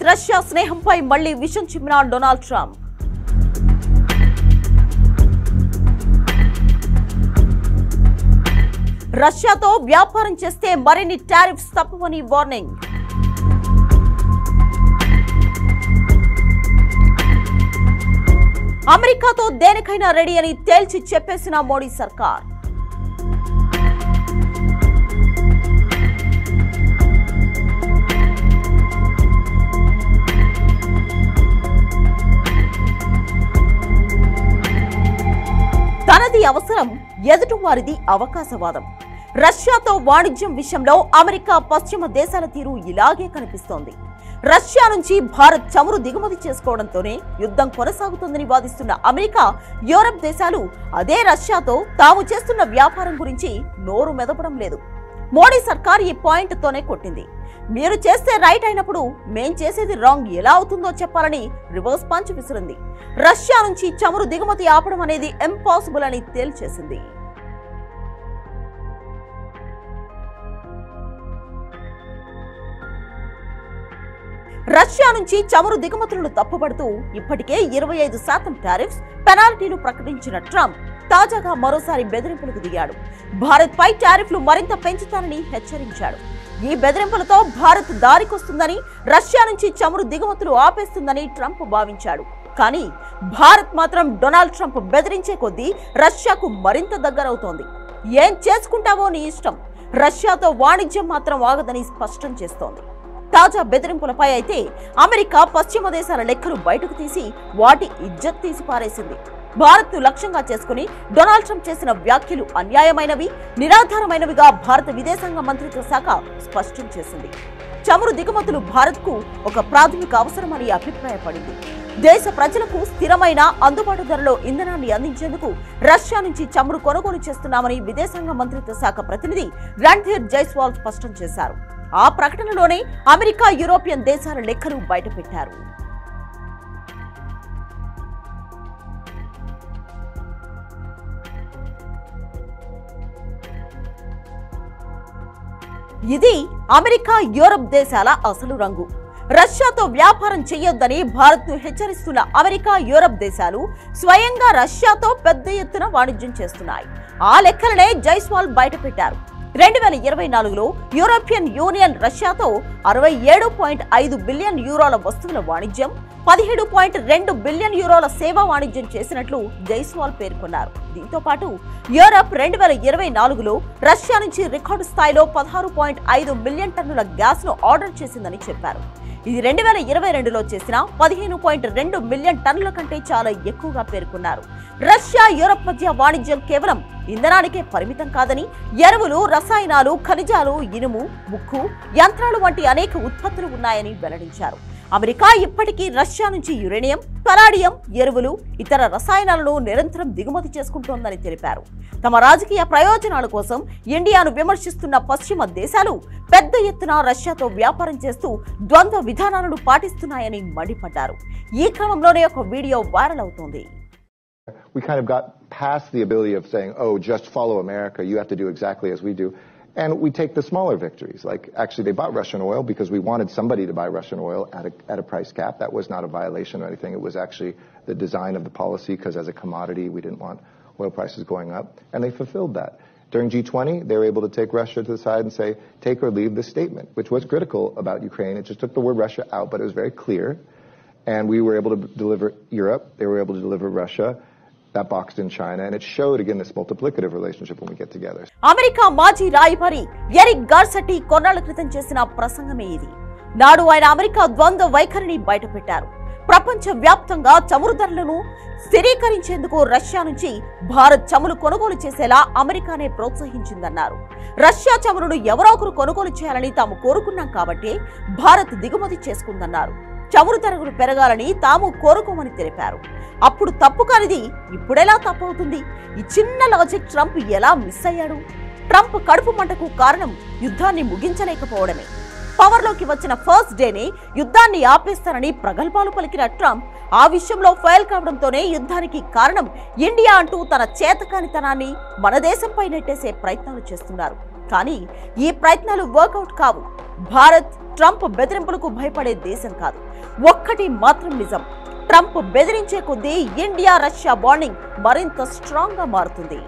Russia స్నేహంపై మళ్లీ విషం చిమ్మిన Donald Trump. రష్యాతో వ్యాపారం చేస్తే మరిన్ని టారిఫ్స్ తప్పవని వార్నింగ్. అమెరికాతో దేనికైనా రెడీ అని తేల్చి చెప్పేసిన మోడీ సర్కార్. తనది అవసరం, ఎదుటివారిది అవకాశవాదం. రష్యాతో వాణిజ్యం విషయంలో అమెరికా, పశ్చిమ దేశాల తీరు ఇలాగే కనిపిస్తోంది. రష్యా నుంచి భారత్ చమురు దిగుమతి చేసుకోవడంతోనే యుద్ధం కొనసాగుతుందని వాదిస్తున్న అమెరికా, యూరప్ దేశాలు అదే రష్యాతో తాము చేస్తున్న వ్యాపారం గురించి నోరు మెదపడం లేదు. మోడీ సర్కార్ ఈ పాయింట్ తోనే కొట్టింది. మీరు చేస్తే రైట్ అయినప్పుడు మేం చేసేది రాంగ్ ఎలా అవుతుందో చెప్పాలని రివర్స్ పంచ్ విసిరింది. రష్యా నుంచి చమురు దిగుమతి ఆపడం అనేది ఇంపాసిబుల్ అని తేల్చేసింది. రష్యా నుంచి చమురు దిగుమతులను తప్పుపడుతూ ఇప్పటికే 25% టారిఫ్స్, పెనాల్టీలు ప్రకటించిన ట్రంప్ తాజాగా మరోసారి బెదిరింపులకు దిగాడు. భారత్ పై టారిఫ్లు మరింత పెంచుతానని హెచ్చరించాడు. ఈ బెదిరింపులతో భారత్ దారికొస్తుందని, రష్యా నుంచి చమురు దిగుమతులు ఆపేస్తుందని ట్రంప్ భావించాడు. కానీ భారత్ మాత్రం డొనాల్డ్ ట్రంప్ బెదిరించే కొద్దీ రష్యాకు మరింత దగ్గరవుతోంది. ఏం చేసుకుంటావో నీ ఇష్టం, రష్యాతో వాణిజ్యం మాత్రం ఆగదని స్పష్టం చేస్తోంది. తాజా బెదిరింపులపై అయితే అమెరికా, పశ్చిమ దేశాల లెక్కలు బయటకు తీసి వాటి ఇజ్జత్ తీసి పారేసింది. భారత్ ను లక్ష్యంగా చేసుకుని డొనాల్డ్ ట్రంప్ చేసిన వ్యాఖ్యలు అన్యాయమైనవి, నిరాధారమైనవిగా భారత విదేశాంగ మంత్రిత్వ శాఖ స్పష్టం చేసింది. చమురు దిగుమతులు భారత్కు ఒక ప్రాథమిక అవసరమని అభిప్రాయపడింది. దేశ ప్రజలకు స్థిరమైన, అందుబాటు ధరలో ఇంధనాన్ని అందించేందుకు రష్యా నుంచి చమురు కొనుగోలు చేస్తున్నామని విదేశాంగ మంత్రిత్వ శాఖ ప్రతినిధి రణ్ధీర్ జైస్వాల్ స్పష్టం చేశారు. ఆ ప్రకటనలోనే అమెరికా, యూరోపియన్ దేశాల లెక్కలు బయటపెట్టారు. ఇది అమెరికా, యూరప్ దేశాల అసలు రంగు. రష్యాతో వ్యాపారం చేయొద్దని భారత్ ను హెచ్చరిస్తున్న అమెరికా, యూరప్ దేశాలు స్వయంగా రష్యాతో పెద్ద ఎత్తున వాణిజ్యం చేస్తున్నాయి. ఆ లెక్కలనే జైస్వాల్ బయటపెట్టారు. 2024లో యూరోపియన్ యూనియన్ రష్యాతో 67.5 బిలియన్ యూరోల వస్తువుల వాణిజ్యం, 17.2 బిలియన్ యూరోల సేవా వాణిజ్యం చేసినట్లు జైస్వాల్ పేర్కొన్నారు. దీంతో పాటు యూరప్ 2024లో రష్యా నుంచి రికార్డు స్థాయిలో 16.5 మిలియన్ టన్నుల గ్యాస్ ను ఆర్డర్ చేసిందని చెప్పారు. ఇది 2022లో చేసిన 15.2 మిలియన్ టన్నుల కంటే చాలా ఎక్కువగా పేర్కొన్నారు. రష్యా, యూరప్ మధ్య వాణిజ్యం కేవలం ఇంధనానికే పరిమితం కాదని, ఎరువులు, రసాయనాలు, ఖనిజాలు, ఇనుము, ఉక్కు, యంత్రాలు వంటి అనేక ఉత్పత్తులు ఉన్నాయని వెల్లడించారు. అమెరికా ఇప్పటికీ రష్యా నుంచి యురేనియం, పలాడియం, ఎరువులు, ఇతర రసాయనాలను నిరంతరం దిగుమతి చేసుకుంటోందని తెలిపారు. తమ రాజకీయ ప్రయోజనాల కోసం ఇండియాను విమర్శిస్తున్న పశ్చిమ దేశాలు పెద్ద ఎత్తున రష్యాతో వ్యాపారం చేస్తూ ద్వంద్వ విధానాలను పాటిస్తున్నాయని మండిపడ్డారు. ఈ క్రమంలోనే ఒక వీడియో వైరల్ అవుతోంది. We kind of got past the ability of saying, oh, just follow America, you have to do exactly as we do. And we take the smaller victories. Like, actually, they bought Russian oil because we wanted somebody to buy Russian oil at a price cap. That was not a violation or anything. It was actually the design of the policy, because as a commodity, we didn't want oil prices going up. And they fulfilled that. During G20, they were able to take Russia to the side and say, take or leave this statement, which was critical about Ukraine. It just took the word Russia out, but it was very clear. And we were able to deliver Europe. They were able to deliver Russia. That boxed in China, and it showed again this multiplicative relationship when we get together. America మాజీ రాయబారి Eric Garcetti కొన్నాళ్ల క్రితం చేసిన ప్రసంగమే ఇది. నాడు ఆయన America ద్వంద్వ వైఖరిని బయటపెట్టారు. ప్రపంచ వ్యాప్తంగా చమురు ధరలను స్థిరీకరించేందుకు రష్యా నుంచి భారత్ చమురు కొనుగోలు చేసేలా అమెరికానే ప్రోత్సహించిందన్నారు. రష్యా చమురును ఎవరో ఒకరు కొనుగోలు చేయాలని తాము కోరుకున్నాం కాబట్టి భారత్ దిగుమతి చేసుకుందన్నారు. చమురు ధరలు పెరగాలని తాము కోరుకోమని తెలిపారు. అప్పుడు తప్పు కానిది ఇప్పుడెలా తప్పవుతుంది? ఈ చిన్న లాజిక్ ట్రంప్ ఎలా మిస్ అయ్యాడు? ట్రంప్ కడుపు మంటకు కారణం యుద్ధాన్ని ముగించలేకపోవడమే. పవర్లోకి వచ్చిన ఫస్ట్ డేనే యుద్ధాన్ని ఆపేస్తారని ప్రగల్భాలు పలికిన ట్రంప్ ఆ విషయంలో ఫెయిల్ కావడంతోనే యుద్ధానికి కారణం ఇండియా అంటూ తన చేతకానితనాన్ని మన దేశంపై నెట్టేసే ప్రయత్నాలు చేస్తున్నారు. కానీ ఈ ప్రయత్నాలు వర్కౌట్ కావు. భారత్, ట్రంప్ బెదిరింపులకు భయపడే దేశం కాదు. ఒక్కటి మాత్రం నిజం, ట్రంప్ బెదిరించే కొద్దీ ఇండియా రష్యా బాండింగ్ మరింత స్ట్రాంగ్ గా మారుతుంది.